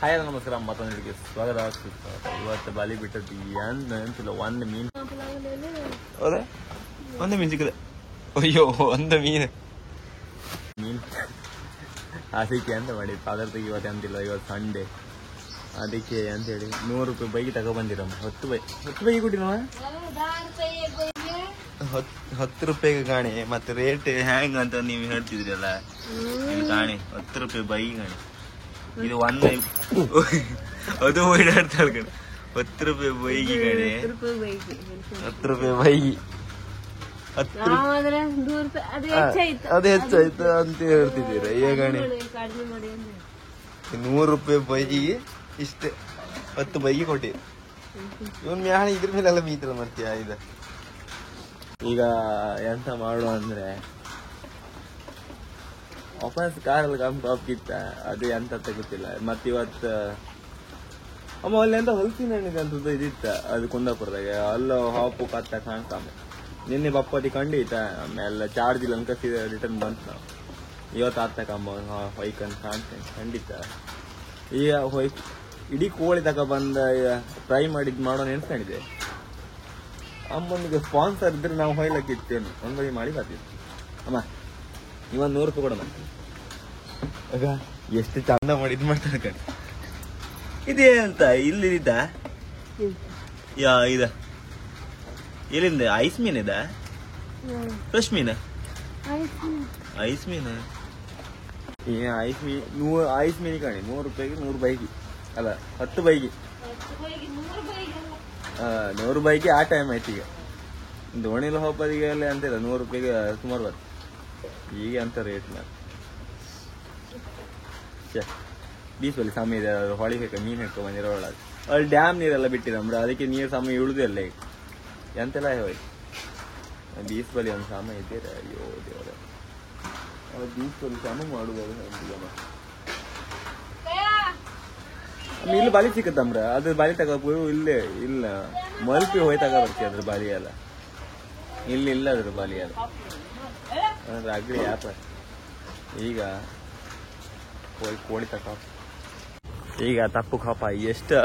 Hi ನಮಸ್ಕಾರ ಮತ್ತೊಂದಿಗೆ ಸ್ವಾಗತ. ಇವತ್ತು ಬಾಲಿ ಬಿಟ್ಟದ್ದು ಅಂತಿಲ್ಲ ಒಂದು ಮೀನು. ಹೌದಾ? ಒಂದು ಮೀನು ಸಿಕ್ಕದೆ. ಅಯ್ಯೋ ಒಂದು ಮೀನು ಅದಕ್ಕೆ ಅಂತ ಮಾಡಿ ಅದರದ್ದು ಇವತ್ತು ಅಂತಿಲ್ಲ. ಇವತ್ತು ಸಂಡೇ ಅದಕ್ಕೆ ಅಂತೇಳಿ 100 ರೂಪಾಯಿ ಬೈಗೆ ತಗೊಬಂದಿರಮ್ಮ. 10 ಬೈಗೆ ಕೊಟ್ಟಿರಮ್ಮ. 10 ರೂಪಾಯಿಗೆ ಕಾಣಿ. ಮತ್ತೆ ರೇಟ್ ಹ್ಯಾಂಗ್ ಅಂತ ನೀವು ಹೇಳ್ತಿದ್ರಲ್ಲ, ಇಲ್ಲಿ ಕಾಣಿ 10 ರೂಪಾಯಿ ಬೈಗೆ ಕಾಣಿ. ಇದು ಒಂದು ಅದು ಓಡಾಡ್ತಾಳೆ ಕಣೆ. 10 ರೂಪಾಯಿ ಬೈಗಿ ಕಣೆ. 10 ರೂಪಾಯಿ ಬೈಗಿ ಅದು ಹೆಚ್ಚಾಯ್ತು ಅಂತ ಹೇಳ್ತಿದ್ದೀರ. ಹೇಗಣೆ 100 ರೂಪಾಯಿ ಬೈಗಿಗೆ ಇಷ್ಟೇ 10 ಬೈಗಿ ಕೊಟ್ಟಿ. ಇವನ್ ಮ್ಯಾಣ ಇದ್ರ ಮೇಲೆಲ್ಲ ಮೀತರ ಮಾಡ್ತೀಯ. ಈಗ ಎಂತ ಮಾಡುವ ಅಂದ್ರೆ ವಾಪಸ್ ಕಾರಲ್ಲಿ ಕಾಪಿತ್ತ ಅದು ಎಂತ ಗೊತ್ತಿಲ್ಲ. ಮತ್ತೆ ಇವತ್ತು ಅಮ್ಮ ಅಲ್ಲಿ ಎಂತ ಹೊಲ್ಸಿನ ಹಣ್ಣಿಗೆ ಅಂತದ್ದು ಇದಿತ್ತ, ಅದು ಕುಂದಾಪುರದಾಗ ಅಲ್ಲ ಹಾಪು ಕತ್ತ ಕಾಣ್ತಾಮ. ನಿನ್ನೆ ಬಪ್ಪತಿ ಖಂಡಿತ ಆಮೇಲೆ ಚಾರ್ಜ್ ಇಲ್ಲ ಅನ್ಕ ರಿಟರ್ನ್ ಬಂತು. ನಾವು ಇವತ್ತು ಆಗ್ತಕ್ಕಮ್ಮ ಹೊಯ್ಕ್ ಅಂತ ಕಾಣ್ತೇನೆ ಖಂಡಿತ. ಈಗ ಇಡೀ ಕೋಳಿ ತಗೊಬಂದ ಫ್ರೈ ಮಾಡಿದ್ ಮಾಡೋಣ ಎನ್ಸ್ಕೊಂಡಿದ್ದೆ. ಅಮ್ಮನಿಗೆ ಸ್ಪಾನ್ಸರ್ ಇದ್ರೆ ನಾವು ಹೊಯ್ಲಕ್ಕಿತ್ತೇನು ಒಂದು ಬೈ ಮಾಡಿ ಬರ್ತಿದ್ವಿ. ಅಮ್ಮ ಇವನ್ 100 ರೂಪಾಯಿ ಕೊಡೋಣ. ಆಗ ಎಷ್ಟು ಚಂದ ಮಾಡಿ ಇದು ಮಾಡ್ತಾರೆ ಕಣೆ. ಇದೇ ಅಂತ ಇಲ್ಲಿದ್ದ ಇದ ಎಲ್ಲಿಂದ ಐಸ್ ಮೀನ್ ಇದ ಫ್ರೆಶ್ ಮೀನ ಐಸ್ ಮೀನ ಐಸ್ ಮೀನ್ ಕಾಣಿ 100 ರೂಪಾಯಿಗೆ 100 ಬೈಗಿ ಅಲ್ಲ 10 ಬೈಗಿ 100 ಬೈಗಿ ಆ ಟೈಮ್ ಆಯ್ತು. ಈಗ ದೋಣಿಲಿ ಹೋಗೋದಿಗೆ ಎಲ್ಲ ಅಂತಿಲ್ಲ 100 ರೂಪಾಯಿಗೆ ಸುಮಾರು ಬರ್ತದೆ. ಈಗ ಅಂತ ರೇಟ್ ಮಾಡಿ ಬೀಸಲ್ಲಿ ಸಮಯ ಇದೆ. ಹೊಳಿ ಹಾಕ ಮೀನು ಹಾಕೋ ಬಂದಿರೋ ಒಳಗೆ ಅಲ್ಲಿ ಡ್ಯಾಮ್ ನೀರೆಲ್ಲ ಬಿಟ್ಟಿರಮ್ರ, ಅದಕ್ಕೆ ನೀರು ಸಮಯ ಇಳುದಿಲ್ಲ. ಈಗ ಎಂತೆಲ್ಲ ಹೋಯ್ತು ಬೀಸ್ ಬಲಿ ಒಂದು ಸಮಯ ಇದ್ದೀರ. ಅಯ್ಯೋ ದೇವರ ಬೀಸ್ ಬಲಿ ಸಮ ಮಾಡುವುದು ಇಲ್ಲಿ ಬಾಲಿ ಸಿಕ್ಕತ್ತಮ್ರ. ಅದು ಬಾಲಿ ತಗೋಬೋ ಇಲ್ಲೇ ಇಲ್ಲ ಮಲ್ಪಿ ಹೋಯ್ ತಗೋ ಬರ್ತೀವಿ. ಅದ್ರ ಬಾಲಿ ಎಲ್ಲ ಇಲ್ಲಿ ಇಲ್ಲ. ಅದ್ರ ಬಾಲಿ ಎಲ್ಲ ಅಗ್ರಿ ಆಪ. ಈಗ ಕೋಳಿ ತಕ ಈಗ ತಪ್ಪು ಕಾಪ ಎಷ್ಟು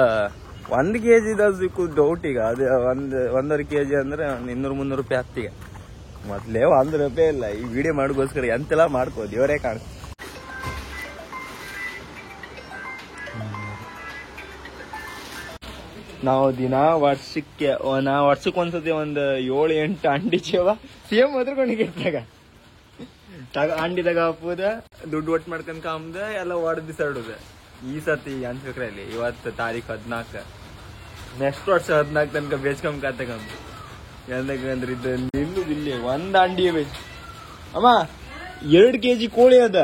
1 kg ಸಿಕ್ಕು ಡೌಟ್. ಈಗ ಅದು 1.5 kg ಅಂದ್ರೆ 200-300 ರೂಪಾಯಿ ಹತ್ತಿಗ. ಮೊದ್ಲೇ 100 ರೂಪಾಯಿ ಇಲ್ಲ. ಈ ವಿಡಿಯೋ ಮಾಡೋಗೋಸ್ಕರ ಎಂತೆಲ್ಲ ಮಾಡ್ಕೋ ದೇವರೇ ಕಾಣ. ನಾವು ವರ್ಷಕ್ಕೊಂದ್ಸತಿ ಒಂದು 7-8 ಅಂಡಿ ಚೇವ ಸೇಮ್ ಅದ್ರಕೊಂಡಿಗೆ ಅಂಡಿ ತಗೋದ ದುಡ್ಡು ಒಟ್ಟು ಮಾಡ್ಕೊಂಡ್ ಕಾಮ್ದ ಎಲ್ಲ ಹೊಡೆದ್ ಬಿಸಾಡುದ. ಈ ಸತಿ ಅಂತ್ಯಕ್ರಲ್ಲಿ ಇವತ್ತು ತಾರೀಖು 14, ನೆಕ್ಸ್ಟ್ ವರ್ಷ 14 ತನಕ ಬೇಚ್ಕೊಂಡ್ ತಗೊಂಡ್ ಎಂದ್ರೆ ಇದು ನಿಲ್ಲುದಿಲ್ಲ. 1 ಅಂಡಿ ಬೇಚ್ ಅಮ್ಮ 2 kg ಕೋಳಿ ಅದ.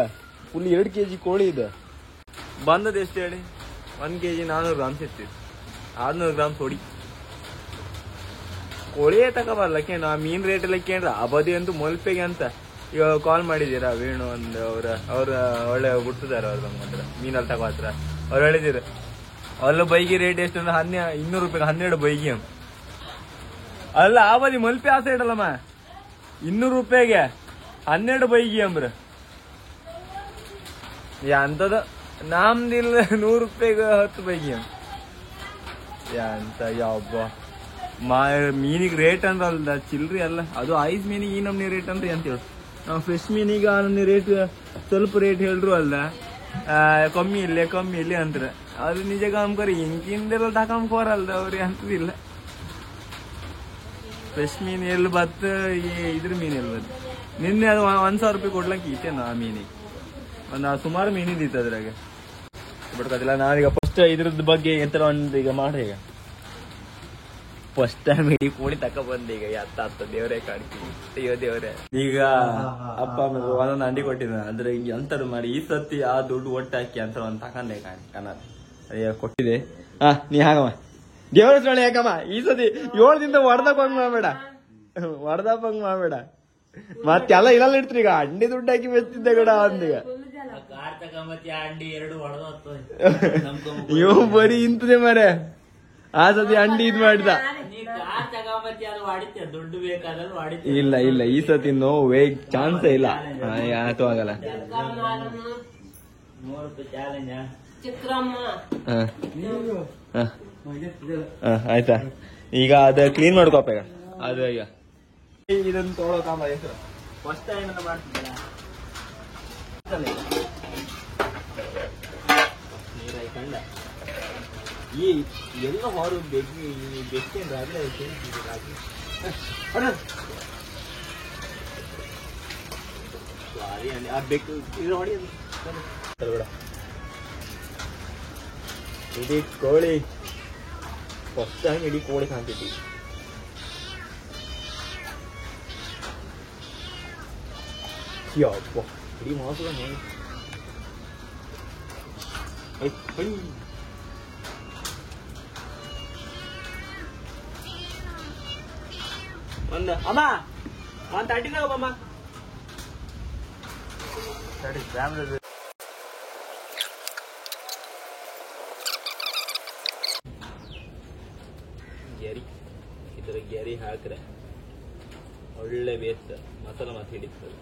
ಫುಲ್ 2 kg ಕೋಳಿ ಇದೆ. ಬಂದದ ಎಷ್ಟು ಹೇಳಿ? 1 kg 400 ಗ್ರಾಮ್ಸ್ ಇರ್ತಿತ್ತು. 600 ಗ್ರಾಮ್ಸ್ ಹೊಡಿ ಕೋಳಿಯೇ ತಗೋಬರ್ಲಕ್ಕೆ. ನಾ ಮೀನ್ ರೇಟ್ ಎಲ್ಲ ಕೇಳ್ರ ಅಬದಿ ಅಂತೂ ಮೊಲ್ಪೆಗೆ ಅಂತ. ಇವಾಗ ಕಾಲ್ ಮಾಡಿದ್ದೀರಾ ವೇಣು ಒಂದು ಅವ್ರ ಒಳ್ಳೆ ಬಿಡ್ತಿದಾರ. ಅವ್ರ ಹತ್ರ ಮೀನಲ್ಲಿ ತಗೋತ್ರ ಅವ್ರು ಹೇಳಿದಿರ ಅಲ್ಲ ಬೈಗಿ ರೇಟ್ ಎಷ್ಟು ಅಂದ್ರೆ 200 ರೂಪಾಯಿಗೆ 12 ಬೈಗಿ ಅಲ್ಲ. ಆ ಬದಿ ಮಲ್ಪೆ ಆ ಸೈಡ್ ಅಲ್ಲಮ್ಮ 200 ರೂಪಾಯಿಗೆ 12 ಬೈಗಿ ಅಂಬ್ರ ಅಂತದ. ನಮ್ದಿಲ್ಲ 100 ರೂಪಾಯಿಗೆ 10 ಬೈಗಿ ಅಂತ ಯಾವಬ್ಬ ಮೀನಿಗೆ ರೇಟ್ ಅಂದ್ರೆ ಅಲ್ದ ಚಿಲ್ರಿ ಅಲ್ಲ. ಅದು ಐಸ್ ಮೀನಿಗೆ ಈ ನಮ್ನಿ ರೇಟ್ ಅಂದ್ರೆ ಅಂತ ಹೇಳಿ. ನಾವು ಫ್ರೆಶ್ ಮೀನಿಗೆ ನನ್ನ ರೇಟ್ ಸ್ವಲ್ಪ ರೇಟ್ ಹೇಳ್ರು ಅಲ್ದ ಕಮ್ಮಿ ಇಲ್ಲಿ ಅಂತಾರೆ. ಅದು ನಿಜ ಕಾಮ್ಕರಿ ಹಿಂಗಿಂದೆಲ್ಲ ತಕೊಂಬರಲ್ದ ಅವ್ರಿಗೆ ಅಂತದಿಲ್ಲ. ಫ್ರೆಶ್ ಮೀನ್ ಎಲ್ಲಿ ಬತ್ತ ಇದ್ರ ಮೀನ್ ಎಲ್ಲಿ ಬತ್ತ. ನಿನ್ನೆ ಅದು 1,000 ರೂಪಾಯಿ ಕೊಡ್ಲಕ್ಕೆ ಇತ್ತೇನು ಆ ಮೀನಿಗೆ. ಒಂದು ಸುಮಾರು ಮೀನಿದಿತ್ತು ಅದ್ರಾಗ ಬಿಡ್ಕೋದಿಲ್ಲ. ನಾವೀಗ ಫಸ್ಟ್ ಇದ್ರದ್ದು ಬಗ್ಗೆ ಎಂತ ಒಂದು ಈಗ ಮಾಡ್ರಿ. ಈಗ ಫಸ್ಟ್ ಟೈಮ್ ಇಡೀ ಕೋಳಿ ತಕೊಂಡ್ ಈಗ ಎತ್ತ ದೇವರೇ ಕಾಡ್ತೀವಿ. ಅಯ್ಯೋ ದೇವರೇ. ಈಗ ಅಪ್ಪ ಒಂದೊಂದು ಅಂಡಿ ಕೊಟ್ಟಿದ್ದ ಅಂದ್ರೆ ಹಿಂಗೆ ಅಂತದ್ ಮಾಡಿ ಈ ಸತಿ ಆ ದುಡ್ಡು ಒಟ್ಟು ಹಾಕಿ ಅಂತ ಒಂದು ತಕೊಂಡೆ ಕನ್ನಡ ಅಯ್ಯ ಕೊಟ್ಟಿದೆ. ನೀ ಹಾಗಮ್ಮ ದೇವರ ಸೊಳ್ಳೆ ಯಾಕಮ್ಮ ಈ ಸತಿ 7 ದಿನದ ಹೊಡೆದಪ್ಪಂಗ್ ಮಾಡ್ಬೇಡ. ಮತ್ತೆಲ್ಲ ಇಲ್ಲ ಇಡ್ತೀರಿ. ಈಗ ಅಂಡಿ ದುಡ್ಡು ಹಾಕಿ ಬೆಚ್ತಿದ್ದೆ ಕೂಡ ಒಂದೀಗ ಇವ್ ಬರೀ ಇಂತದೆ ಮರೆ. ಆ ಸತಿ ಅಂಡಿ ಇದ್ ಮಾಡಿದ. ಇಲ್ಲ ಈ ಸತಿ ನೋ ವೇ ಚಾನ್ಸ್ ಇಲ್ಲ. ಯಾತು ಆಗಲ್ಲ. ಆಯ್ತಾ ಈಗ ಅದ ಕ್ಲೀನ್ ಮಾಡ್ಕೋಪ ಈಗ ಅದು ಈಗ ಇದನ್ನ ತೊಗೊಳಕಾಮ ಫಸ್ಟ್ ಟೈಮ್ ಮಾಡ್ತಿದ್ದ ನೀರ್ ಹಾಕೊಂಡ ಈ ಎಲ್ಲ ಹೊರ ಬೆಕ್ಕೇನ್ರ ಅಲ್ಲೇ ಆ ಬೆಕ್ಕು ಇದು ಹೊಡಿ ಇಡೀ ಕೋಳಿ ಫಸ್ಟ್ ಟೈಮ್ ಇಡೀ ಕೋಳಿ ಕಾಣ್ತೈತಿ ಯಪ್ಪ ಇಡೀ ಮಾಂಸದ ನೋಡಿ ಒಂದ ಅಮ್ಮ ಒಂದ್ ತಟ್ಟಿದಾಗಮ್ಮ ಸರಿ ಫ್ಯಾಮಿಲಿ ಗೆರಿ ಇದರ ಗೆರಿ ಹಾಕ್ರೆ ಒಳ್ಳೆ ಬೇಸ್ ಮಸಾಲ ಮಾತು ಹಿಡಿತದೆ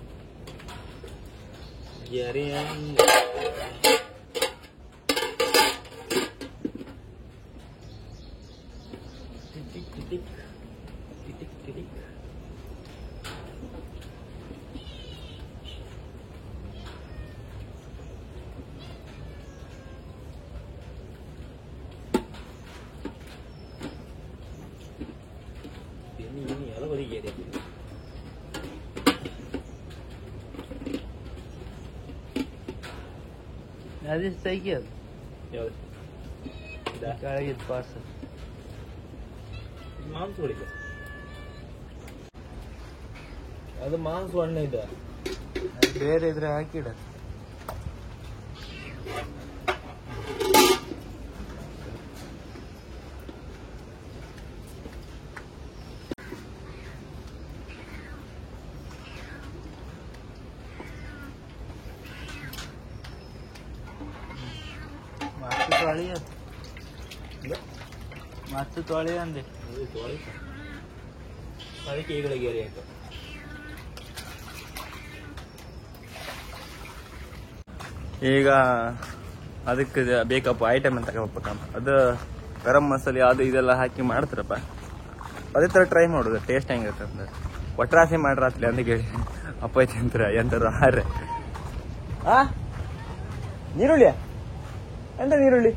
ಗೆರಿ ಟಿಟಿಕ್ ಟಿಟಿಕ್ ಟಿಟಿಕ್ ಟಿಟಿಕ್ ಎಲ್ಲ ಹೊರಗೆ ಅದು ತೆಗಿಯೋದು ಯಾವ್ದು ಕೆಳಗಿದ್ ಪಾರ್ಸಲ್ ಮಾಂಸ ಹೊಡಿದೆ ಅದು ಮಾಂಸ ಹಣ್ಣು ಇದೆ ಬೇರೆ ಇದ್ರೆ ಹಾಕಿಡ ಮಾತು ತೊಳಿ ಅಂದೆ ಅದಕ್ಕೆ ಈಗಲೇ ಗೇರಿ ಆಯ್ತು ಈಗ ಅದಕ್ಕೆ ಬೇಕಪ್ಪ ಐಟಮ್ ಅಂತ ತಗೋಬೇಕಮ್ಮ ಅದು ಗರಂ ಮಸಾಲೆ ಅದು ಇದೆಲ್ಲ ಹಾಕಿ ಮಾಡ್ತಾರಪ್ಪ ಅದೇ ಥರ ಟ್ರೈ ಮಾಡೋದು ಟೇಸ್ಟ್ ಹೆಂಗಿರುತ್ತೆ ಅಂತ ಒಟ್ರಾಸಿ ಮಾಡ್ರಾತ್ಲಿ ಅಂತ ಕೇಳಿ ಅಪ್ಪ ತಿಂತರ ಎಂತಾರು ಹಾರೆ ನೀರುಳ್ಳಿ ಎಂತ ನೀರುಳ್ಳಿ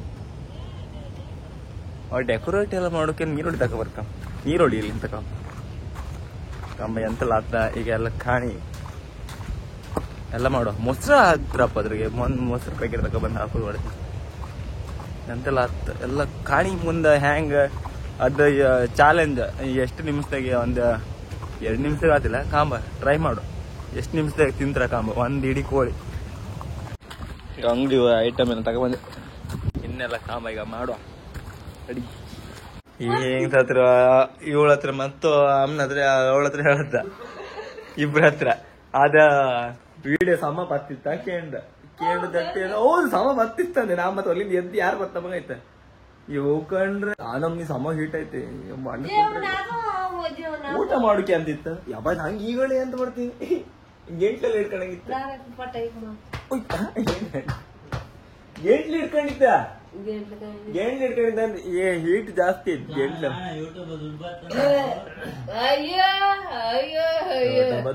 ಡೆಕೋರೇಟ್ ಎಲ್ಲ ಮಾಡೋಕೆ ನೀರುಳ್ಳಿ ತಗೊಬರ್ಕ ನೀರುಳ್ಳಿ ಇಲ್ಲಿ ತಕ ಕಂಬ ಎಂತೆಲ್ಲ ಆತ ಈಗ ಎಲ್ಲ ಕಾಣಿ ಎಲ್ಲ ಮಾಡುವ ಮೊಸರು ಹಾಕ್ರಪ್ಪ ಅದ್ರಿಗೆ ಮೊಸರು ಪ್ಯಾಕೆಟ್ ತಗೊಬಂದು ಹಾಕೋದು ಹೊಡೆದು ಎಂತೆಲ್ಲ ಆತ ಎಲ್ಲ ಕಾಣಿ ಮುಂದೆ ಹ್ಯಾಂಗ ಅದು ಚಾಲೆಂಜ್ ಎಷ್ಟು ನಿಮಿಷದಾಗೆ ಒಂದು 2 ನಿಮಿಷದಾಗ ಆತಿಲ್ಲ ಕಾಂಬ ಟ್ರೈ ಮಾಡು ಎಷ್ಟು ನಿಮಿಷದಾಗ ತಿಂತರ ಕಾಂಬ ಒಂದು ಇಡೀ ಕೋಳಿ ಅಂಗಡಿ ಐಟಮ್ ಎಲ್ಲ ತಗೊಬಂದೆ ಇನ್ನೆಲ್ಲ ಕಾಂಬ ಈಗ ಮಾಡುವ ಅಡಿ ಹೆಂಗ್ ಹತ್ರ ಇವಳ ಹತ್ರ ಮತ್ತು ಅಮ್ಮನ ಹತ್ರ ಅವಳ ಹತ್ರ ಹೇಳತ್ತ ಇಬ್ರ ಹತ್ರ ಅದ ವಿಡಿಯೋ ಸಮ ಬತ್ತಿತ್ತ ಕೇಂದ್ರದಟ್ಟಿ ಹೌದು ಸಮ ಬತ್ತಿತ್ತಂದೆ ನಾ ಮತ್ತೆ ಅಲ್ಲಿಂದ ಎದ್ದು ಯಾರು ಬತ್ತ ಮಗೈತ ಇವು ಕಂಡ್ರೆ ನಮ್ಗೆ ಸಮ ಹೀಟ್ ಐತಿ ಊಟ ಮಾಡೋಕೆ ಅಂತಿತ್ತ ಯಾವಾಗ ಹಂಗ ಈಗಳೆ ಅಂತ ಬರ್ತೀನಿ ಗೇಟ್ಲಲ್ಲಿ ಇಟ್ಕೊಂಡಂಗಿತ್ತ ಗೇಟ್ಲಿ ಇಟ್ಕೊಂಡಿದ್ದ ಗೇಂಡ್ಲಿ ಇಟ್ಕೊಂಡಿದ್ದ ಹೀಟ್ ಜಾಸ್ತಿ ಇತ್ತು ಗೇಂಡ್ಲ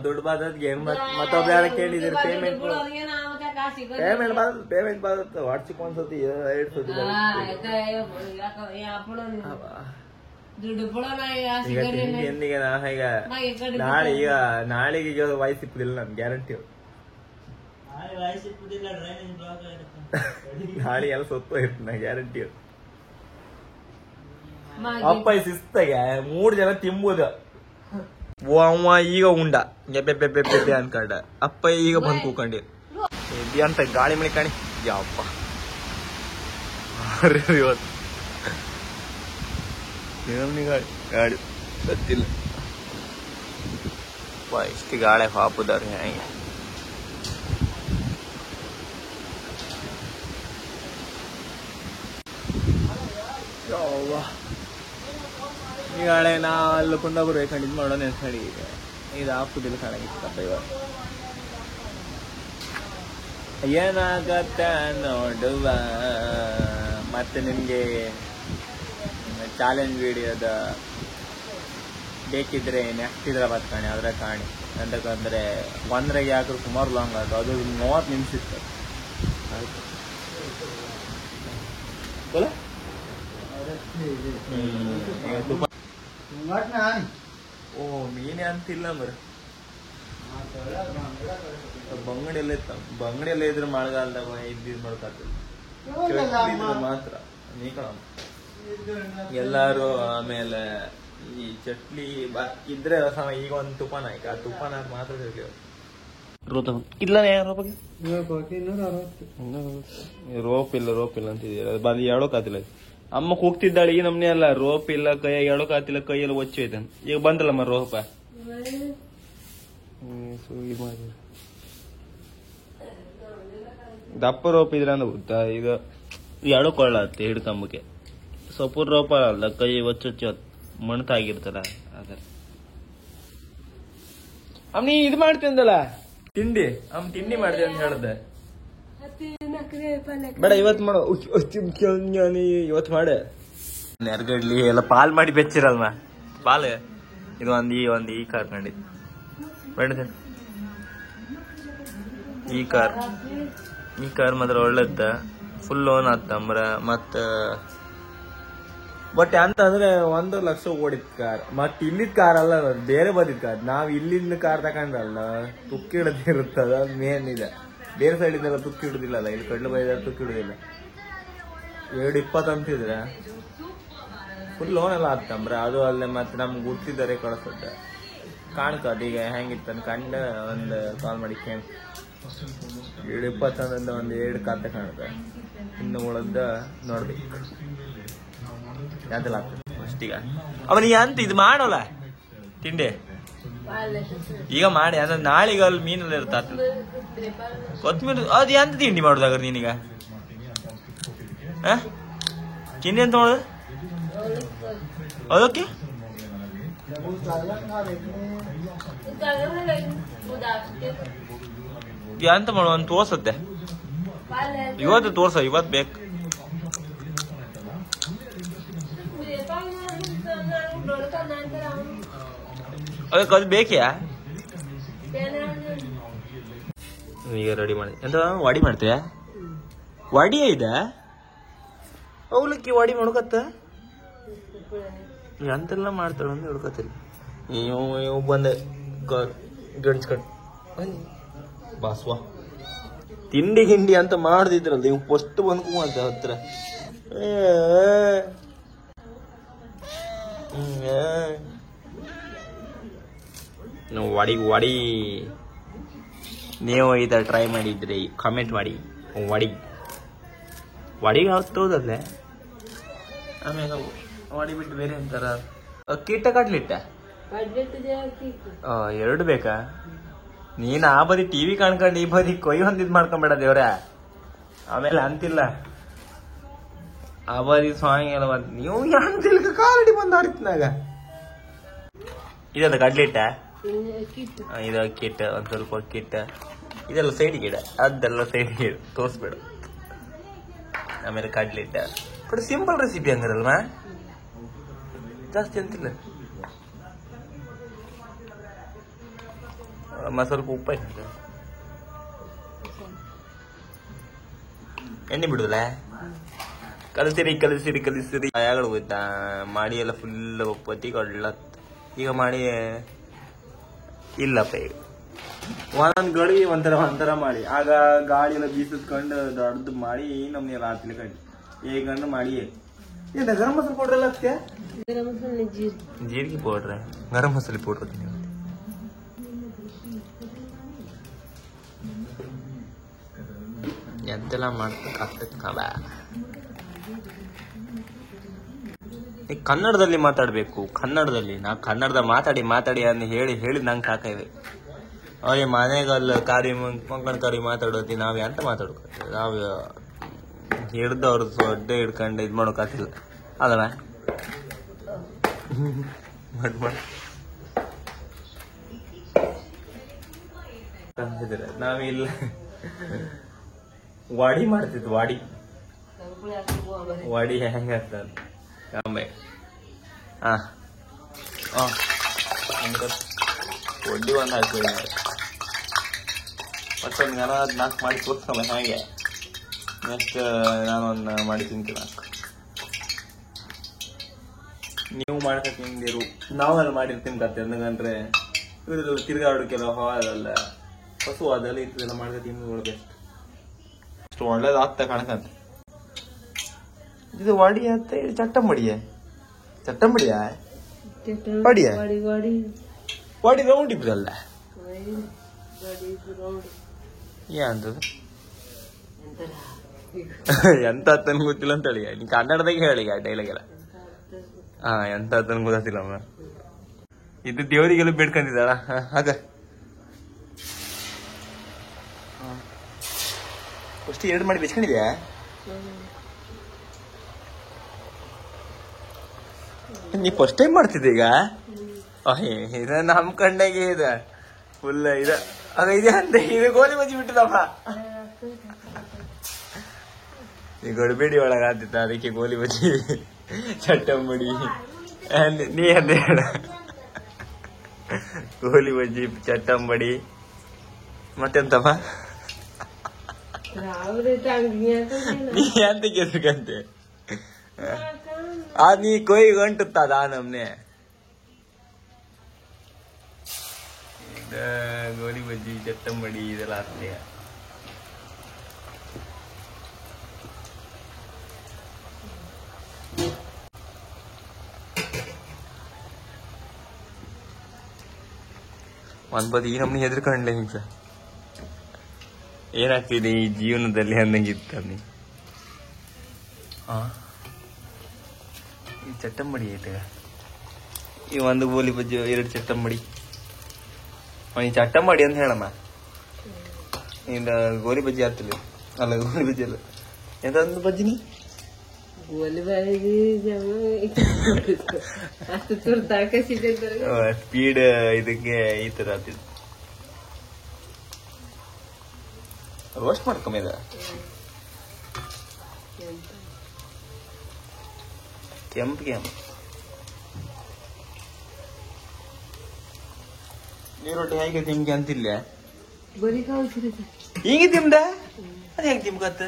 ದುಡ್ಡು ಬಾದದ್ ಗೇಮ್ ಮತ್ತೊಬ್ಬ ಯಾರ ಕೇಳಿದ್ರು ಪೇಮೆಂಟ್ ಬಾದತ್ ವಾಟ್ಸಪ್ ಒಂದ್ಸತಿ 2 ಸತಿ ಈಗ ಎಂದಿಗೆ ನಾ ಈಗ ನಾಳೆಗೆ ಈಗ ವಯಸ್ಸು ಇಪ್ಪದಿಲ್ಲ ನನ್ ಗ್ಯಾರಂಟಿ ನಾಳೆ ಎಲ್ಲ ಸೊತ್ತು ಇರ್ತದೆ ನಾ ಗ್ಯಾರಂಟಿ ಅಪ್ಪ ಶಿಸ್ತಾಗ 3 ಜನ ತಿಂಬುದ ಅವ ಈಗ ಉಂಡ ಬೆಬ್ಬೆ ಅನ್ಕೊಂಡ ಅಪ್ಪ ಈಗ ಬಂದು ಕೂಕೊಂಡಿ ಅಂತ ಗಾಳಿ ಮಳೆ ಕಾಣಿ ಯಪ್ಪ ಇವತ್ತು ಗಾಡಿ ಗೊತ್ತಿಲ್ಲ ಇಷ್ಟು ಗಾಳಿ ಹಾಪುದಾರ ಹೆಂಗೆ ಈಗ ಹಳೆ ನಾ ಅಲ್ಲಿ ಕುಂದಾಪುರ ಬೇಕಂಡಿದ್ ಮಾಡೋಣ ಹೇಳಿ ಈಗ ಇದು ಹಾಪುದಿಲ್ಲ ಕಾಣಾಗಿತ್ತಪ್ಪ ಇವಾಗ ಏನಾಗತ್ತ ನೋಡುವ. ಮತ್ತೆ ನಿಮಗೆ ಚಾಲೆಂಜ್ ವಿಡಿಯೋದ ಬೇಕಿದ್ರೆ ನೆಕ್ಸ್ಟ್ ಇದ್ರೆ ಬರ್ತಾನೆ ಅದ್ರ ಕಾಣಿ. ಎಂತಕ್ಕಂದ್ರೆ ಒಂದ್ರಾಗ ಯಾಕ್ರೆ ಸುಮಾರು ಲಾಂಗ್ ಅದು 30 ನಿಮಿಷ ಇತ್ತು. ಓ ಮೀನೇ ಅಂತಿಲ್ಲ ಮರ. ಬಂಗಡಿ ಎಲ್ಲ ಇತ್ತ. ಬಂಗಡಿ ಎಲ್ಲ ಇದ್ರೆ ಮಳೆಗಾಲದಾಗ ಇದ್ದಿದ್ ಮಾಡ್ಕೊತಿಲ್ಲ ಮಾತ್ರ ನೀಕಳ ಎಲ್ಲಾರು. ಆಮೇಲೆ ಈ ಚಟ್ಲಿ ಇದ್ರೆ ಈಗ ಒಂದು ತುಪ್ಪನ ಆಯ್ತು. ಆ ತುಪ್ಪನ ಮಾತ್ರ ಇಲ್ಲ ರೋಪ್ ಇಲ್ಲ ಅಂತಿದ್ದೀರ. ಅದು ಹೇಳೋಕಾತಿಲ್ಲ. ಅಮ್ಮ ಕೂಗ್ತಿದ್ದಾಳೆ ಈ ನಮ್ನೆ ಅಲ್ಲ. ರೋಪ್ ಇಲ್ಲ ಕೈಯಾಗ ಹೇಳೋಕಾತಿಲ್ಲ. ಕೈಯಲ್ಲಿ ಒಚ್ಚು ಐತೆ. ಈಗ ಬಂದಲ್ಲಮ್ಮ ರೋಪ. ದಪ್ಪ ರೋಪ್ ಇದ್ರ ಅಂದ್ರೆ ಗೊತ್ತಾ. ಈಗ ಎಳ್ಕೊಳ್ಳತ್ತೆ ಹಿಡ್ಕಂಬಕ್ಕೆ. ಸೊಪ್ಪು ರೋಪ ಅಲ್ಲ. ಕೈ ಒಚ್ಚೊಚ್ಚ ಮಣ್ತಾಗಿರ್ತಲ್ಲ ಅದ್ರ. ಅಮ್ಮ ನೀ ಇದು ಮಾಡ್ತೀಂದಲ್ಲ ತಿಂಡಿ. ಅಮ್ಮ ತಿಂಡಿ ಮಾಡ್ತೀವಿ ಅಂತ ಹೇಳ್ದೆ. ಬೇಡ ಇವತ್ತು ಮಾಡು. ಇವತ್ತು ಮಾಡೆ ನೆರ್ಗಡ್ಲಿ ಎಲ್ಲ ಪಾಲ್ ಮಾಡಿ ಬೆಚ್ಚಿರಲ್ಮ ಪಾಲ್. ಇದು ಒಂದು ಈ ಕಾರ್ ಕಂಡಿದ್ದು ಬೇಡ. ಈ ಕಾರ್ ಮಾತ್ರ ಒಳ್ಳೆದ. ಫುಲ್ ಲೋನ್ ಆತಂಬ್ರ. ಮತ್ತ ಬಟ್ ಅಂತ ಅಂದ್ರೆ 1 ಲಕ್ಷ ಓಡಿದ್ ಕಾರ್. ಮತ್ ಇಲ್ಲಿದ್ ಕಾರ್ ಅಲ್ಲ, ಬೇರೆ ಬಂದಿದ್ ಕಾರ್. ನಾವ್ ಇಲ್ಲಿಂದ ಕಾರ್ ತಕೊಂಡ್ರಲ್ಲ ತುಕ್ಕಿ ಹಿಡಿದಿರುತ್ತದ ಮೇನ್ ಇದೆ. ಬೇರೆ ಸೈಡ್ ಇದೆಲ್ಲ ತುಕ್ಕಿ ಹಿಡುದಿಲ್ಲಲ್ಲ. ಇಲ್ಲಿ ಕಡ್ಲು ಬೈದ ತುಕ್ಕಿ ಹಿಡುದಿಲ್ಲ. 2.20 ಅಂತಿದ್ರೆ ಫುಲ್ ಲೋನ್ ಎಲ್ಲ ಆಗ್ತಂಬ್ರ. ಅದು ಅಲ್ಲೇ ಮತ್ತೆ ನಮ್ಗೆ ಗುರ್ತಿದ್ದಾರೆ ಕಳಿಸುತ್ತೆ. ಕಾಣ್ಕದ ಈಗ ಹೆಂಗಿತ್ತ ಕಂಡ ಒಂದು ಕಾಲ್ ಮಾಡಿ 2.20 ಅಂದ್ರೆ ಒಂದು 2 ಖಾತೆ ಕಾಣುತ್ತೆ. ಇನ್ನು ಉಳದ ನೋಡ್ಬೇಕು ಯಾವ್ದೆಲ್ಲ ಆಗ್ತದೆ ಅಷ್ಟೀಗ. ಅವನ ಅಂತ ಇದು ಮಾಡೋಲ್ಲ ತಿಂಡಿ ಈಗ ಮಾಡಿ. ಅಂದ್ರೆ ನಾಳೆಗ ಅಲ್ಲಿ ಮೀನೆಲ್ಲ ಇರ್ತ ಕೊತ್ತಂಬರಿ. ಅದು ಎಂತ ತಿಂಡಿ ಮಾಡುದಾಗ ನೀನೀಗ ತಿಂಡಿ ಅಂತ ಮಾಡೋದು ಅದಕ್ಕೆ ಎಂತ ಮಾಡುವ ಅಂತ ತೋರ್ಸತ್ತೆ. ಇವತ್ತು ತೋರ್ಸ. ಇವತ್ತು ಬೇಕು. ಅದಕ್ಕೆ ಅದು ಬೇಕ್ಯಾ ಈಗ ರೆಡಿ ಮಾಡಿ. ಎಂತ ವಾಡಿ ಮಾಡ್ತೀಯ? ವಾಡಿ ಇದೆ ಅವಲಕ್ಕಿ ವಾಡಿ ಮಾಡ್ಕತ್ತ. ಎಂತೆಲ್ಲ ಮಾಡ್ತಾಳ ಅಂದ್ರೆ ಹಿಡ್ಕತ್ತಿಲ್ಲ. ನೀವು ಬಂದೆ ಗಡ್ಸ್ಕಟ್ ಬಾಸ್ವಾ ತಿಂಡಿ ಗಿಂಡಿ ಅಂತ ಮಾಡ್ದಿದ್ರಲ್ಲ ನೀವು ಫಸ್ಟ್ ಬಂದ್ಕೂ ಅಂತ ಹತ್ರ. ನಾವು ವಾಡಿ ನೀವು ಈ ಥರ ಟ್ರೈ ಮಾಡಿದ್ರಿ ಕಾಮೆಂಟ್ ಮಾಡಿ. ವಾಡಿಗೆ ಹೌದಲ್ಲೇ. ಆಮೇಲೆ ವಾಡಿ ಬಿಟ್ಟು ಬೇರೆ ಅಂತಾರ ಕಿಟ್ಟ ಕಟ್ಲಿಟ್ಟ 2 ಬೇಕಾ? ನೀನ್ ಆ ಬದಿ ಟಿವಿ ಕಾಣ್ಕೊಂಡು ಈ ಬದಿ ಕೊಯ್ ಹೊಂದಿದ್ ಮಾಡ್ಕೊಂಬೇಡ ದೇವ್ರ. ಆಮೇಲೆ ಅಂತಿಲ್ಲ ಆ ಬದಿ ಸಾಂಗ್ ಎಲ್ಲ ಬಂತ. ನೀವು ಅಂತಿಲ್ಕ ಕಾಲಡಿ ಬಂದ ಆರಿತ್ನಾಗ ಇದದ ಕಡ್ಲಿಟ್ಟ. ಇದು ಕಿಟ್ಟ ಒಂದ್ ಸ್ವಲ್ಪ ಕಿಟ್ಟ. ಇದೆಲ್ಲ ಸೈಡ್ ಗಿಡ. ಅದೆಲ್ಲ ಸೈಡ್ ಗಿಡ ತೋರ್ಸ್ಬೇಡ. ಆಮೇಲೆ ಕಡ್ಲಿಟ್ಟ. ಬಟ್ ಸಿಂಪಲ್ ರೆಸಿಪಿ ಹಂಗಿರಲ್ವಾ, ಜಾಸ್ತಿ ಅಂತಿಲ್ಲ. ಸ್ವಲ್ಪ ಉಪ್ಪ ಎಣ್ಣೆ ಬಿಡುದಲ್ಲ. ಕಲಿಸಿರಿ ಯಾಗಳು ಹೋಯ್ತಾ ಮಾಡಿ ಎಲ್ಲ ಫುಲ್ ಒಪ್ಪತ್ತಿ ಕೊಡ್ಲತ್. ಈಗ ಮಾಡಿ ಇಲ್ಲಪ್ಪ. ಈಗ ಒಂದೊಂದ್ ಗಡಿ ಒಂಥರ ಮಾಡಿ. ಆಗ ಗಾಳಿ ಎಲ್ಲ ಬೀಸದ್ಕೊಂಡು ದೊಡ್ಡದು ಮಾಡಿ ನಮ್ಗೆ ಎಲ್ಲ ಆತಿಲ್ಲ ಕಡ್ಡಿ ಈಗ ಮಾಡಿ. ಏನ ಗರಂ ಮಸಾಲೆ ಪೌಡ್ರ್ ಎಲ್ಲ ಹಾಕ್ತೀಯ? ಜೀರಿಗೆ ಪೌಡ್ರ ಗರಂ ಮಸಾಲೆ ಪೌಡ್ರ್ ಎಂತೆಲ್ಲ ಮಾಡ್ಬೇಕಾಗ್ತದೆ. ಕನ್ನಡದಲ್ಲಿ ಮಾತಾಡ್ಬೇಕು. ಕನ್ನಡದಲ್ಲಿ ನಾ ಕನ್ನಡದ ಮಾತಾಡಿ ಅಂತ ಹೇಳಿ ನಂಗೆ ಸಾಕಾಯ್ದೆ. ಅವ್ರಿಗೆ ಮನೆಗಲ್ಲ ಮಂಗನ ಕಾರಿ ಮಾತಾಡೋತಿ. ನಾವ್ ಎಂತ ಮಾತಾಡ್ಕೊ ನಾವ್ ಹಿಡ್ದು ಅವ್ರದ್ದು ಸೊಡ್ಡೆ ಹಿಡ್ಕೊಂಡು ಇದ್ ಮಾಡೋಕಾತಿಲ್ಲ ಅಲ್ಲವ. ನಾವಿಲ್ಲ ವಾಡಿ ಮಾಡ್ತಿತ್ತು ವಾಡಿ ಹೆಂಗಾಗ್ತದ ಕಾಂಬೆ ಒಡ್ಡಿ ಒಂದು ಹಾಕಿ ಮತ್ತೊಂದು ಗನ 4 ಮಾಡಿ ತೋರ್ಸಮ್ಮ ಹೇಗೆ ನೆಕ್ಸ್ಟ್ ನಾನೊಂದು ಮಾಡಿ ತಿಂತೀನಿ ನಾಲ್ಕು ನೀವು ಮಾಡ್ಕ ತಿಂದಿರು ನಾವೆಲ್ಲ ಮಾಡಿರ್ತೀನಿ ಕತ್ತೆ ఎందుకంದ್ರೆ ಇವರೆಲ್ಲ ತಿರ್ಗಾಡೋಕೆಲ್ಲ ಹಾಲಲ್ಲ ಹಸು ಅದೆಲ್ಲ ಇರ್ತದೆಲ್ಲ ಮಾಡ್ಕ ತಿಂದು ಅಷ್ಟು ಒಳ್ಳೇದು ಆಗ್ತಾ ಕಾಣಕಂತ ಇದು ವಾಡಿ ಅಂತ ಇದು ಚಟ್ಟಂಬಡಿಯ ವಾಡಿ ರೌಂಡ್ ಇಬ್ಬರಲ್ಲ ಅಂತದ ಎಂತ ಅತ್ತನ್ ಗೊತ್ತಿಲ್ಲ ಅಂತ ಹೇಳಿ ನೀ ಕನ್ನಡದಾಗ ಹೇಳಿ ಡೈಲಾಗ್ ಎಲ್ಲ ಎಂತ ಅತ್ತನ್ ಗೊತ್ತಿಲ್ಲಮ್ಮ ಇದು ದೇವರಿಗೆಲ್ಲ ಬೇಡ್ಕೊಂಡಿದ್ದಾಳ ಹಾಗ ಫಸ್ಟ್ 2 ಮಾಡಿ ಬೆಚ್ಕೊಂಡಿದ್ಯಾ ನೀ ಫಸ್ಟ್ ಟೈಮ್ ಮಾಡ್ತಿದ್ದೆ ಈಗ ಇದ ನಮ್ ಕಂಡಾಗೆ ಇದ ಫುಲ್ ಇದ ಆಗ ಇದೆ ಅಂತ ಇದು ಗೋಲಿ ಬಜ್ಜಿ ಬಿಟ್ಟಿದಮ್ಮ ಈ ಗಡಿಬೇಡಿ ಒಳಗ ಆಗ್ತಿತ್ತ ಅದಕ್ಕೆ ಗೋಲಿ ಬಜ್ಜಿ ಚಟ್ಟಂಬಡಿ ನೀ ಅಂದ ಹೇಳ ಗೋಲಿ ಬಜ್ಜಿ ಚಟ್ಟಂಬಡಿ ಮತ್ತೆಂತಮ್ಮ ನೀ ಅಂತ ಕೇಳ್ಬೇಕಂತೆ ನೀ ಕೊಯ್ ಗಂಟುತ್ತದ ನಮ್ನೆ ಗೋಲಿ ಬಜ್ಜಿ ಚಟ್ಟಂಬಡಿ ಇದೆಲ್ಲ ಆಗ್ತದೆ ಒಂದ್ಬದಿ ಈ ನಮ್ನಿ ಹೆದರ್ಕೊಂಡ್ಲೆ ಹಿಂಸ ಏನಾಗ್ತಿದೆ ಈ ಜೀವನದಲ್ಲಿ ಅನ್ನಂಗಿತ್ತ ನೀ ಈ ಚಟ್ಟಂಬಡಿ ಐತೆ ಈ ಒಂದು ಗೋಲಿ ಬಜ್ಜಿ 2 ಚಟ್ಟಂಬಡಿ ಈ ಚಟ್ಟಂಬಡಿ ಅಂತ ಹೇಳಮ್ಮ ಇಂದ ಗೋಲಿ ಬಜ್ಜಿ ಆಗ್ತಿಲ್ಲ ಅಲ್ಲ ಗೋಲಿ ಬಜ್ಜಿ ಅಲ್ಲ ಎಂತ ಬಜ್ಜಿನಿ ಸ್ಪೀಡ್ ಇದಕ್ಕೆ ಈ ತರ ಆಗ್ತಿತ್ತು ರೋಸ್ಟ್ ಮಾಡ್ಕೊಮ್ಮ ಇದ ಕೆಂಪಿಗೆ ನೀರೊಟ್ಟಿ ಹೇಗೆ ತಿಮ್ಗೆ ಅಂತಿಲ್ಲ ಹಿಂಗೆ ತಿಮ್ದ ಅದ್ ಹೆಂಗ್ ತಿಮ್ಕತ್ತ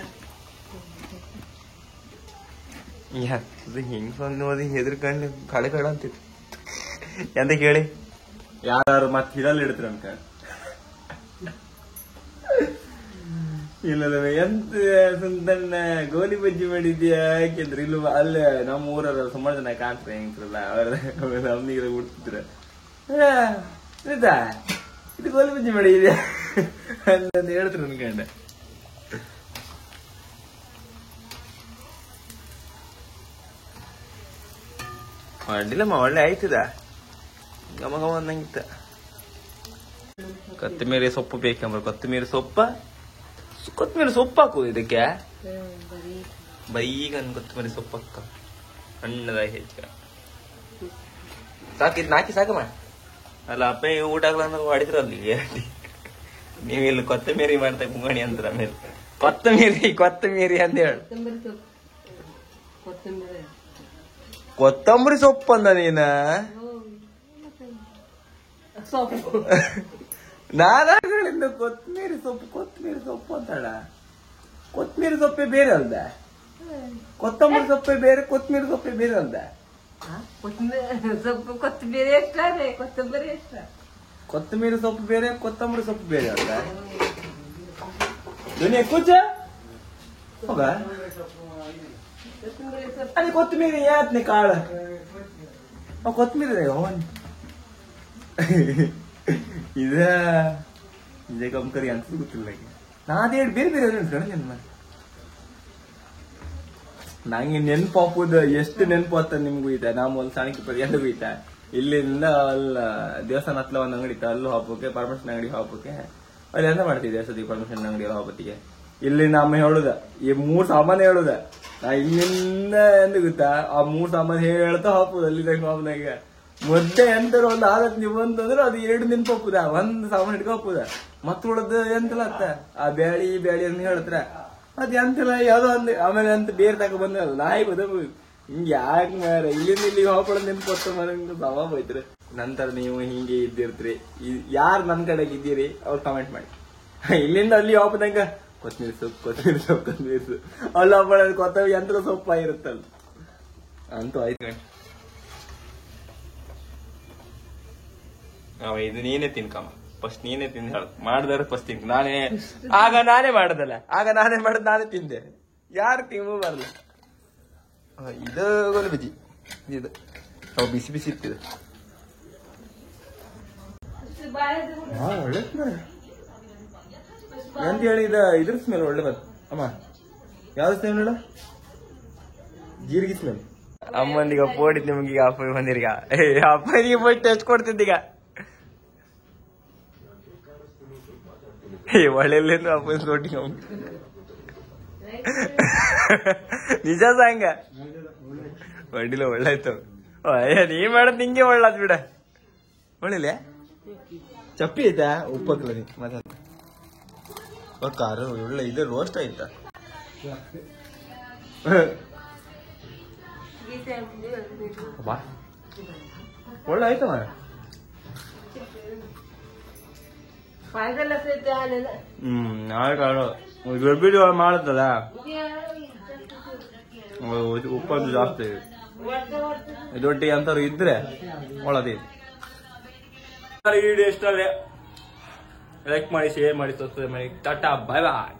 ಹಿಂಗ್ ನೋಡಿ ಹೆದರ್ಕೊಂಡು ಕಡೆ ಅಂತಿತ್ತು ಎಂತ ಕೇಳಿ ಯಾರು ಮತ್ತೆ ಹಿಡಲ್ಲಿ ಇಡ್ತೀರ ಅಂತ ಇಲ್ಲ ಎಂತ ಸುಂದಣ್ಣ ಗೋಲಿ ಬಜ್ಜಿ ಮಾಡಿದ್ಯಾ ಯಾಕೆಂದ್ರೆ ಇಲ್ಲ ಅಲ್ಲೇ ನಮ್ಮ ಊರವ್ರ ಸುಮಾರು ಜನ ಕಾಣ್ತಾರೆ ಹೆಂಗ್ರಲ್ಲ ಅವ್ರ ನಮ್ನಿಗೆಲ್ಲ ಹುಡ್ತಿದ್ರ ಇದು ಗೋಲಿ ಬಜ್ಜಿ ಮಾಡಿದ್ಯಾ ಅಂತ ಹೇಳ್ತಾರೆ ಅನ್ಕಂಡ ಮಾಡಿಲ್ಲಮ್ಮ ಒಳ್ಳೆ ಆಯ್ತದ ಗಮ ಗಮ ಅಂದಂಗಿತ್ತ ಕೊತ್ತಂಬರಿ ಸೊಪ್ಪು ಬೇಕಂಬ್ರ ಕೊತ್ತಂಬರಿ ಸೊಪ್ಪು ಹಾಕುದು ಇದಕ್ಕೆ ಬೈಗ ಕೊತ್ತಂಬರಿ ಸೊಪ್ಪು ಹಾಕ ಸಣ್ಣದಾಗಿ ಹೆಚ್ಚ ಸಾಕಿದ್ ನಾಕಿ ಸಾಕಮ್ಮ ಅಲ್ಲ ಅಪ್ಪ ಊಟ ಆಗಲ್ಲ ಅಂದ್ರೆ ಹೊಡಿದ್ರ ಅಲ್ಲಿಗೆ ನೀವಿಲ್ಲಿ ಕೊತ್ತಂಬರಿ ಮಾಡ್ತಾ ಕುಂಗಣಿ ಅಂತಾರ ಆಮೇಲೆ ಕೊತ್ತಂಬರಿ ಅಂತ ಹೇಳ ಕೊತ್ತಂಬರಿ ಸೊಪ್ಪು ಅಂದ ನೀನ ನಾನಾಗಳಿಂದ ಕೊತ್ತಂಬರಿ ಸೊಪ್ಪು ಅಂತಾಳ ಕೊತ್ತಂಬರಿ ಸೊಪ್ಪೆ ಬೇರೆ ಅಲ್ದ ಕೊತ್ತಂಬರಿ ಸೊಪ್ಪೆ ಬೇರೆ ಕೊತ್ತಂಬರಿ ಸೊಪ್ಪೆ ಬೇರೆ ಅಲ್ದ ಕೊತ್ತಂಬರಿ ಸೊಪ್ಪು ಬೇರೆ ಕೊತ್ತಂಬರಿ ಸೊಪ್ಪು ಬೇರೆ ಅಲ್ದ ಧ್ವನಿ ಕೂಚ ಹೋಗ ಅದೇ ಕೊತ್ತಂಬರಿ ಯಾತ್ನೆ ಕಾಳ ಕೊತ್ತಂಬರಿ ಇದೇ ಕಂಕರಿ ಅಂತ ಗೊತ್ತಿಲ್ಲ ನಾದೇಳು ಬೇರೆ ಬೇರೆ ನೆನ್ಸ್ಕೊಂಡ ನಂಗೆ ನೆನ್ಪು ಹಾಕುದು ಎಷ್ಟು ನೆನ್ಪು ಆಗ್ತದ ನಿಮ್ಗೂ ಐತೆ ನಾವು ಒಂದು ಸಾಣಿಕೆ ಎಲ್ಲರಿಗೂ ಐತೆ ಇಲ್ಲಿಂದ ಅಲ್ಲ ದೇವಸ್ಥಾನ ಹತ್ಲ ಒಂದ್ ಅಂಗಡಿ ಇತ್ತ ಅಲ್ಲೂ ಹಾಕೋಕೆ ಪರ್ಮಿಷನ್ ಅಂಗಡಿ ಹಾಕೋಕೆ ಅಲ್ಲಿ ಎಂತ ಮಾಡ್ತಿದ್ದೆ ಸತಿ ಪರ್ಮಿಷನ್ ಅಂಗಡಿ ಎಲ್ಲ ಹಾಕೋತಿಗೆ ಇಲ್ಲಿ ನಮ್ಮ ಹೇಳುದ ಈ 3 ಸಾಮಾನು ಹೇಳುದ ನಾ ಇಲ್ಲಿಂದ ಎಂದ ಗೊತ್ತಾ ಆ 3 ಸಾಮಾನು ಹೇಳ್ತಾ ಹಾಕುದು ಅಲ್ಲಿ ಸಾಮಾನಾಗ ಮೊದ್ಲೇ ಎಂತಾರ ಒಂದು ಆದತ್ ನೀವು ಅಂತಂದ್ರೆ ಅದು 2 ನೆನ್ಪು ಹಾಕುದ 1 ಸಾಮಾನು ಹಿಡ್ಕೊ ಹಾಕುದ ಮತ್ ಉಳದ ಎಂತಲ್ಲ ಅತ್ತ ಆ ಬ್ಯಾಳಿ ಅಂತ ಹೇಳ್ತಾರ ಅದ್ ಎಂತೆಲ್ಲ ಯಾವ್ದೋ ಒಂದು ಆಮೇಲೆ ಅಂತ ಬೇರೆ ತಕ ಬಂದಲ್ಲ ನಾಯಿ ಬದ ಹಿಂಗೆ ಯಾಕೆ ಮಾರ ಇಲ್ಲಿಂದ ಇಲ್ಲಿ ಹೋಗ್ಕೊಳ್ಳೋ ನೆನ್ಪೊತ್ತ ಮಾರ ಸಮ ಹೋಯ್ತ್ರಿ. ನಂತರ ನೀವು ಹಿಂಗೆ ಇದ್ದಿರ್ತೀರಿ, ಯಾರು ನನ್ ಕಡೆಗೆ ಇದ್ದೀರಿ ಅವ್ರು ಕಮೆಂಟ್ ಮಾಡಿ. ಇಲ್ಲಿಂದ ಅಲ್ಲಿ ಹೋಗ್ದಂಗ ಕೊತ್ತಂಬರಿ ಸೊಪ್ಪು ಅಲ್ಲಿ ಹೋಗ್ಕೊಳ್ಳೋದು ಕೊತ್ತಂಬರಿ ಯಂತ್ರ ಸೊಪ್ಪಾಗಿರುತ್ತಲ್ಲ ಅಂತೂ ಆಯ್ತು. ಇದು ನೀನೇ ತಿನ್ಕಮ್ಮ, ಫಸ್ಟ್ ನೀನೇ ತಿಂದ ಹೇಳ ಮಾಡಿದಾರೆ ಫಸ್ಟ್ ತಿನ್ಕ. ನಾನೇ ಮಾಡದಲ್ಲ, ಆಗ ನಾನೇ ಮಾಡದ್ ನಾನೇ ತಿಂದೆ, ಯಾರು ತಿಂಬು ಬರಲ್ಲ. ಇದು ಗೋಲಿ ಬಜ್ಜಿ, ಇದು ಅವು ಬಿಸಿ ಬಿಸಿ ಇರ್ತಿದೆ. ಒಳ್ಳೆ ಎಂತ ಹೇಳಿ ಇದ್ರ ಸ್ಮೆಲ್ ಒಳ್ಳೆ ಬರ್ತದೆ ಅಮ್ಮ. ಯಾವ್ದು ಸ್ಮೆಲ್ ಹೇಳ? ಜೀರಿಗೆ ಸ್ಮೆಲ್. ಅಮ್ಮಂದೀಗ ಪೋಡಿದ್ ನಿಮ್ಗೀಗ ಅಪ್ಪ ಬಂದಿರೀಗ ಅಪ್ಪನಿಗೆ ಹೋಗಿ ಟೆಸ್ಟ್ ಕೊಡ್ತಿದ್ದೀಗ. ಒಳ್ಳೆಲ್ಲಿಂದ ಅಪ್ಪನ ರೋಟಿ ನಿಜ ಸಾಂಗ ಒಡ್ಡಿಲ್ಲ ಒಳ್ಳೆ ಆಯ್ತು. ನೀ ಮಾಡದ್ ನಿಂಗೆ ಒಳ್ಳಾದ್ ಬಿಡ. ಒಳ್ಳಿಲ್ಲ ಚಪ್ಪಿ ಆಯ್ತಾ ಉಪ್ಪಕ್ಲ ನೀ ಮತ್ತೆ ಖಾರ ಒಳ್ಳೆ ಇದು ರೋಸ್ಟ್ ಆಯ್ತಾ. ಬಾ ಒಳ್ಳೆ ಆಯ್ತವ. ನಾಳೆ ಕಾಳು ಗರ್ಭಿಣಿ ಮಾಡತ್ತಲ್ಲ ಉಪ್ಪಂದು ಜಾಸ್ತಿ ದೊಡ್ಡಿ ಅಂತವ್ರು ಇದ್ರೆ ಒಳ್ಳೇದಿ. ವಿಡಿಯೋ ಇಷ್ಟ ಲೈಕ್ ಮಾಡಿ, ಶೇರ್ ಮಾಡಿ, ಸಬ್ಸ್ಕ್ರೈಬ್ ಮಾಡಿ. ಟಾಟಾ, ಬಾಯ್ ಬಾಯ್.